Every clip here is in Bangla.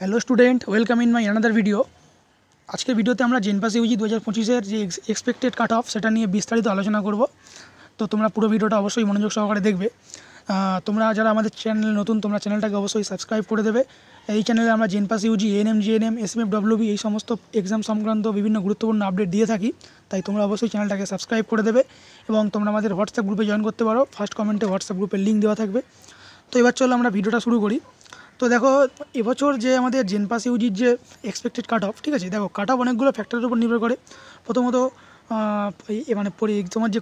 Hello student, welcome in my another video. আজকের ভিডিওতে আমরা জেনপাস ইউজি 2025-এর যে এক্সপেক্টেড কাট অফ সেটা নিয়ে বিস্তারিত আলোচনা করব। তো তোমরা পুরো ভিডিওটা অবশ্যই মনোযোগ সহকারে দেখবে। তোমরা যারা আমাদের চ্যানেল নতুন, তোমরা চ্যানেলটাকে অবশ্যই সাবস্ক্রাইব করে দেবে। এই চ্যানেলে আমরা জেনপাস ইউজি, এএনএম, জিএনএম, এসএমএফ, ডব্লিউবি এই সমস্ত এক্সাম সংক্রান্ত বিভিন্ন গুরুত্বপূর্ণ আপডেট দিয়ে থাকি। তাই তোমরা অবশ্যই চ্যানেলটাকে সাবস্ক্রাইব করে দেবে এবং তোমরা আমাদের হোয়াটসঅ্যাপ গ্রুপে জয়েন করতে পারো। ফার্স্ট কমেন্টে হোয়াটসঅ্যাপ গ্রুপের লিঙ্ক দেওয়া থাকবে। তো এবার চলো আমরা ভিডিওটা শুরু করি। তো দেখো, এবছর যে আমাদের জেনপাস ইউজির যে এক্সপেক্টেড কাট অফ, ঠিক আছে, দেখো কাট অফ অনেকগুলো ফ্যাক্টরের উপর নির্ভর করে। প্রথমত মানে তোমার যে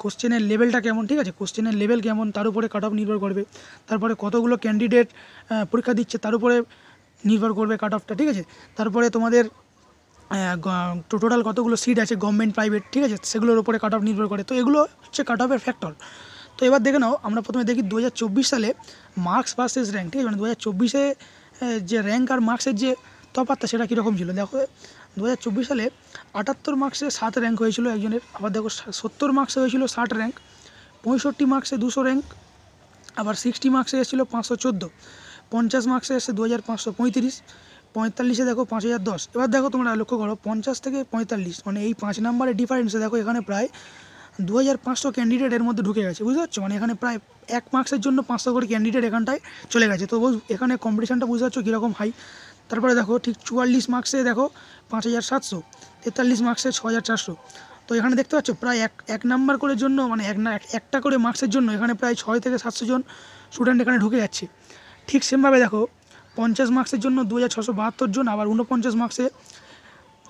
কোশ্চেনের লেভেলটা কেমন, ঠিক আছে, কোশ্চেনের লেভেল কেমন তার উপরে কাট অফ নির্ভর করবে। তারপরে কতগুলো ক্যান্ডিডেট পরীক্ষা দিচ্ছে তার উপরে নির্ভর করবে কাট অফটা, ঠিক আছে। তারপরে তোমাদের টোটাল কতগুলো সিট আছে, গভর্নমেন্ট, প্রাইভেট, ঠিক আছে, সেগুলোর উপরে কাট অফ নির্ভর করে। তো এগুলো হচ্ছে কাট অফের ফ্যাক্টর। তো এবার দেখে নাও, আমরা প্রথমে দেখি 2024 সালে মার্কস ভার্সেস র্যাঙ্ক, ঠিক আছে, মানে 2024-এ যে র্যাঙ্ক আর মার্কসের যে তফাৎটা সেটা কীরকম ছিল। দেখো 2024 সালে 78 মার্কসে 7 র্যাঙ্ক হয়েছিল একজনের। আবার দেখো 70 মার্কসে হয়েছিল 60 র্যাঙ্ক, 65 মার্কসে 200 র্যাঙ্ক, আবার 60 মার্কসে এসেছিলো 514, 50 মার্কসে এসে 2535, 45-এ দেখো 5010। এবার দেখো তোমরা লক্ষ্য করো, 50 থেকে 45 মানে এই 5 নম্বরের ডিফারেন্সে দেখো এখানে প্রায় 2500 ক্যান্ডিডেট এর মধ্যে ঢুকে গেছে, বুঝতে পারছো। মানে এখানে প্রায় 1 মার্কসের জন্য 500 করে ক্যান্ডিডেট এখানটায় চলে গেছে। তো এখানে কম্পিটিশানটা বুঝতে পারছো কীরকম হাই। তারপরে দেখো ঠিক 44 মার্কসে দেখো 5700, 43 মার্কসে 6400। তো এখানে দেখতে পাচ্ছ প্রায় এক নাম্বার করে জন্য, মানে একটা করে মার্কসের জন্য এখানে প্রায় 6 থেকে 700 জন স্টুডেন্ট এখানে ঢুকে যাচ্ছে। ঠিক সেমভাবে দেখো 50 মার্কসের জন্য 2672 জন, আবার 49 মার্কসে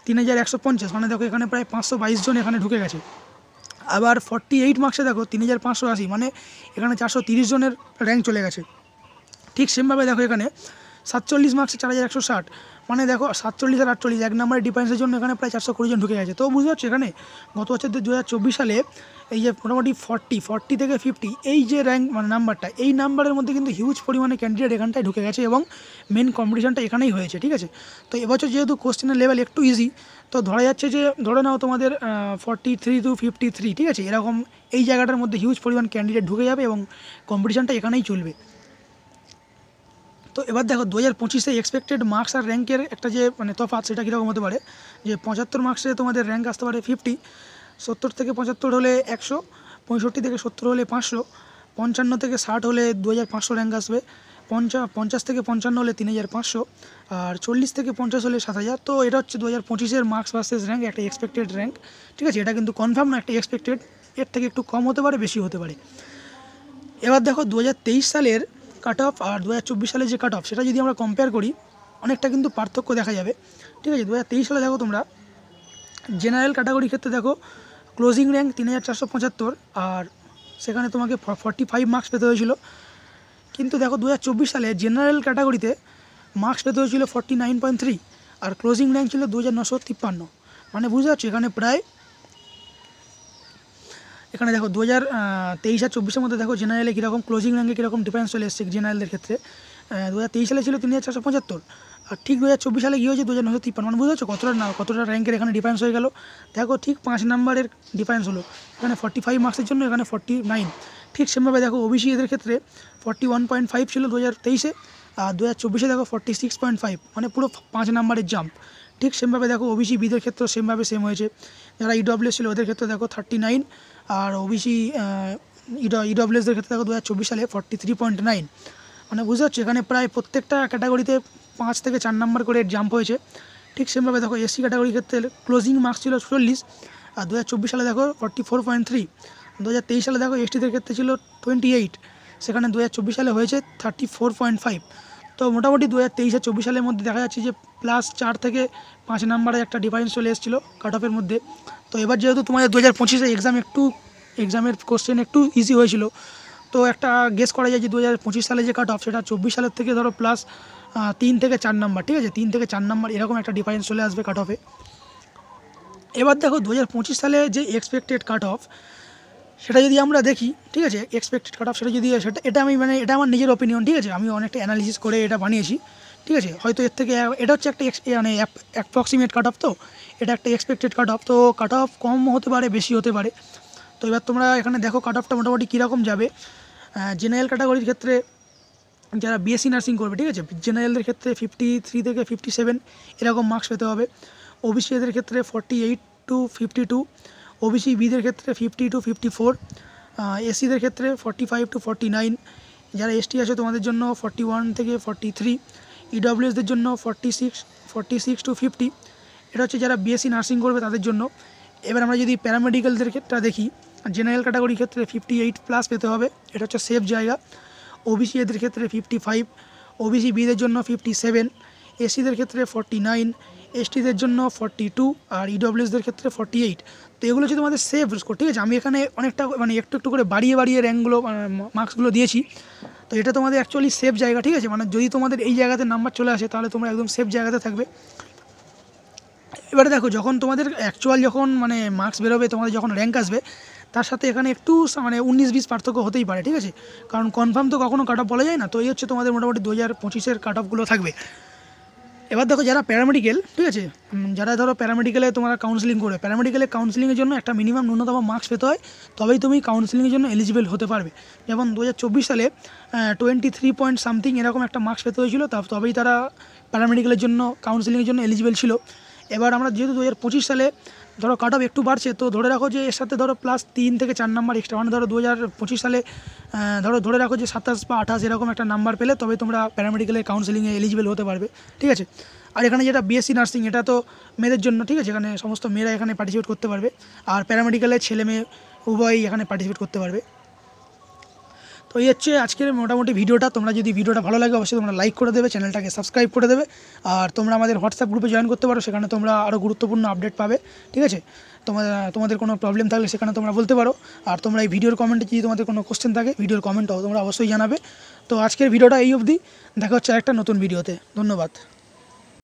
3150, মানে দেখো এখানে প্রায় 522 জন এখানে ঢুকে গেছে। আবার 48 মার্কসে দেখো 3580, মানে এখানে 430 জনের র্যাঙ্ক চলে গেছে। ঠিক সেমভাবে দেখো এখানে 47 মার্কসে 4160, মানে দেখো 47 আর 48 এক নম্বরের ডিফারেন্সের জন্য এখানে প্রায় 420 জন ঢুকে গেছে। তো বুঝতে পারছো এখানে গত বছর 2024 সালে এই যে মোটামুটি 40 থেকে 50 এই যে র্যাঙ্ক মানে নাম্বারটা, এই নাম্বারের মধ্যে কিন্তু হিউজ পরিমাণে ক্যান্ডিডেট এখানটায় ঢুকে গেছে এবং মেন কম্পিটিশানটা এখানেই হয়েছে, ঠিক আছে। তো এবছর যেহেতু কোশ্চেনের লেভেল একটু ইজি, তো ধরা যাচ্ছে যে ধরে নাও তোমাদের 43 to 53, ঠিক আছে, এরকম এই জায়গাটার মধ্যে হিউজ পরিমাণ ক্যান্ডিডেট ঢুকে যাবে এবং কম্পিটিশানটা এখানেই চলবে। তো এবার দেখো 2025-এ এক্সপেক্টেড মার্কস আর র্যাঙ্কের একটা যে মানে তফাৎ, সেটা কীরকম হতে পারে। যে 75 মার্কসে তোমাদের র্যাঙ্ক আসতে পারে 50, 70 থেকে 75 হলে 100, 65 থেকে 70 হলে 500, 55 থেকে 60 হলে 2500 র্যাঙ্ক আসবে, 50 থেকে 55 হলে 3500, আর 40 থেকে 50 হলে 7000। তো এটা হচ্ছে 2025-এর মার্কস ভার্সেস র্যাঙ্ক, একটা এক্সপেক্টেড র্যাঙ্ক, ঠিক আছে। এটা কিন্তু কনফার্ম না, একটা এক্সপেক্টেড, এর থেকে একটু কম হতে পারে, বেশি হতে পারে। এবার দেখো 2023 সালের কাট অফ আর 2024 সালের যে কাট অফ, সেটা যদি আমরা কম্পেয়ার করি অনেকটা কিন্তু পার্থক্য দেখা যাবে, ঠিক আছে। 2023 সালে দেখো তোমরা জেনারেল ক্যাটাগরির ক্ষেত্রে দেখো ক্লোজিং র্যাঙ্ক 3475, আর সেখানে তোমাকে 45 মার্কস পেতে হয়েছিল। কিন্তু দেখো 2024 সালে জেনারেল ক্যাটাগরিতে মার্কস পেতে হয়েছিল 49.3, আর ক্লোজিং র্যাঙ্ক ছিল 2953। মানে বুঝতে পারছো এখানে দেখো 2023 আর 24-এর মধ্যে দেখো জেনারেলে কীরকম ক্লোজিং র্যাঙ্কে কীরকম ডিফারেন্স চলে এসেছে জেনারেলদের ক্ষেত্রে। 2023 সালে ছিল 3475, আর ঠিক 2024 সালে কী হয়েছে 2953। মানে বুঝতে পারছো কতটা র্যাঙ্কের এখানে ডিফারেন্স হয়ে গেল। দেখো ঠিক 5 নাম্বারের ডিফারেন্স হলো, এখানে 45 মার্কসের জন্য এখানে 49। ঠিক সেভাবে দেখো ওবিসি এদের ক্ষেত্রে 41.5 ছিল 2023-এ, আর 2024-এ দেখো 46.5, মানে পুরো 5 নাম্বারের জাম্প। ঠিক সেমভাবে দেখো ওবিসি বিদের ক্ষেত্রেও সেম হয়েছে। যারা ইডব্লিউএস ছিল ওদের ক্ষেত্রে দেখো 39, আর ওবিসি ইডব্লিউএসদের ক্ষেত্রে দেখো 2024 সালে 43.9। মানে বুঝতে পারছো এখানে প্রায় প্রত্যেকটা ক্যাটাগরিতে 5 থেকে 4 নাম্বার করে জাম্প হয়েছে। ঠিক সেমভাবে দেখো এসসি ক্যাটাগরির ক্ষেত্রে ক্লোজিং মার্কস ছিল 44, আর 2024 সালে দেখো 44.3। 2023 সালে দেখো এসটিদের ক্ষেত্রে ছিল 28, সেখানে 2024 সালে হয়েছে 34.5। তো মোটামুটি 2023 আর 24 সালের মধ্যে দেখা যাচ্ছে যে প্লাস 4 থেকে 5 নাম্বারে একটা ডিফারেন্স চলে এসেছিলো কাট অফের মধ্যে। তো এবার যেহেতু তোমাদের 2025-এ এক্সামের কোশ্চেন একটু ইজি হয়েছিল, তো একটা গেস করা যায় যে 2025 সালে যে কাট অফ সেটা 24 সালের থেকে ধরো প্লাস 3 থেকে 4 নাম্বার, ঠিক আছে, 3 থেকে 4 নাম্বার এরকম একটা ডিফারেন্স চলে আসবে কাট অফে। এবার দেখো 2025 সালে যে এক্সপেক্টেড কাট অফ সেটা যদি আমরা দেখি, ঠিক আছে, এক্সপেক্টেড কাট অফ এটা এটা আমার নিজের অপিনিয়ন, ঠিক আছে, আমি অনেকটা অ্যানালিসিস করে এটা বানিয়েছি, ঠিক আছে। হয়তো এর থেকে এটা হচ্ছে একটা মানে অ্যাপ্রক্সিমেট কাট অফ, তো এটা একটা এক্সপেক্টেড কাট অফ, তো কাট অফ কম হতে পারে, বেশি হতে পারে। তো এবার তোমরা এখানে দেখো কাট অফটা মোটামুটি কীরকম যাবে। জেনারেল ক্যাটাগরির ক্ষেত্রে যারা বিএসসি নার্সিং করবে, ঠিক আছে, জেনারেলদের ক্ষেত্রে 53 থেকে 57 এরকম মার্কস পেতে হবে। ওবিসি এদের ক্ষেত্রে 48 to 52, ওবিসি বিদের ক্ষেত্রে 50 to 54, এসসিদের ক্ষেত্রে 45 to 49, যারা এসটি আছে তোমাদের জন্য 41 থেকে 43, ইডব্লিউএসদের জন্য 46 to 50। এটা হচ্ছে যারা বিএসসি নার্সিং করবে তাদের জন্য। এবার আমরা যদি প্যারামেডিক্যালদের ক্ষেত্রে দেখি, জেনারেল ক্যাটাগরির ক্ষেত্রে 58+ পেতে হবে, এটা হচ্ছে সেফ জায়গা। ওবিসি এদের ক্ষেত্রে 55, ওবিসি বিদের জন্য 57, এসসিদের ক্ষেত্রে 49, এসটিদের জন্য 42 আর ইডব্লিউএসদের ক্ষেত্রে 48। তো এগুলো হচ্ছে তোমাদের সেফ স্কোর, ঠিক আছে। আমি এখানে অনেকটা মানে একটু করে বাড়িয়ে র্যাঙ্কগুলো মার্কসগুলো দিয়েছি। তো এটা তোমাদের অ্যাকচুয়ালি সেফ জায়গা, ঠিক আছে। মানে যদি তোমাদের এই জায়গাতে নাম্বার চলে আসে তাহলে তোমরা একদম সেফ জায়গাতে থাকবে। এবারে দেখো, যখন তোমাদের অ্যাকচুয়াল যখন মানে মার্কস বেরোবে, তোমাদের যখন র্যাঙ্ক আসবে, তার সাথে এখানে একটু মানে 19-20 পার্থক্য হতেই পারে, ঠিক আছে, কারণ কনফার্ম তো কখনো কাট অফ বলা যায় না। তো এই হচ্ছে তোমাদের মোটামুটি 2025-এর কাট অফগুলো থাকবে। এবার দেখো, যারা প্যারামেডিক্যাল, ঠিক আছে, যারা ধরো প্যারামেডিক্যালে তোমরা কাউন্সিলিং করবে, প্যারামেডিক্যালে কাউন্সিলিংয়ের জন্য একটা মিনিমাম ন্যূনতম মার্কস পেতে হয়, তবেই তুমি কাউন্সিলিংয়ের জন্য এলিজিবল হতে পারবে। যেমন 2024 সালে 23 পয়েন্ট সামথিং এরকম একটা মার্কস পেতে হয়েছিল, তবেই তারা প্যারামেডিক্যালের জন্য কাউন্সিলিংয়ের জন্য এলিজিবল ছিল। এবার আমরা যেহেতু 2025 সালে ধরো কাট অফ একটু বাড়ছে, তো ধরে রাখো যে এর সাথে ধরো +3 থেকে 4 নাম্বার এক্সট্রা, মানে ধরো 2025 সালে ধরে রাখো যে 27 বা 28 এরকম একটা নাম্বার পেলে তবে তোমরা প্যারামেডিক্যালের কাউন্সিলিংয়ে এলিজিবল হতে পারবে, ঠিক আছে। আর এখানে যেটা বিএসসি নার্সিং, এটা তো মেয়েদের জন্য, ঠিক আছে, এখানে সমস্ত মেয়েরা এখানে পার্টিসিপেট করতে পারবে, আর প্যারামেডিক্যালের ছেলে মেয়ে উভয়ই এখানে পার্টিসিপেট করতে পারবে। তো এই হচ্ছে আজকের মোটামুটি ভিডিওটা। তোমরা যদি ভিডিওটা ভালো লাগে অবশ্যই তোমরা লাইক করে দেবে, চ্যানেলটাকে সাবস্ক্রাইব করে দেবে, আর তোমরা আমাদের হোয়াটসঅ্যাপ গ্রুপে জয়েন করতে পারো, সেখানে তোমরা আরও গুরুত্বপূর্ণ আপডেট পাবে, ঠিক আছে। তোমাদের কোনো প্রবলেম থাকলে সেখানে তোমরা বলতে পারো, আর তোমরা এই ভিডিওর কমেন্টে যদি তোমাদের কোনো কোশ্চেন থাকে ভিডিওর কমেন্টও তোমরা অবশ্যই জানাবে। তো আজকের ভিডিওটা এই অবধি, দেখা হচ্ছে একটা নতুন ভিডিওতে। ধন্যবাদ।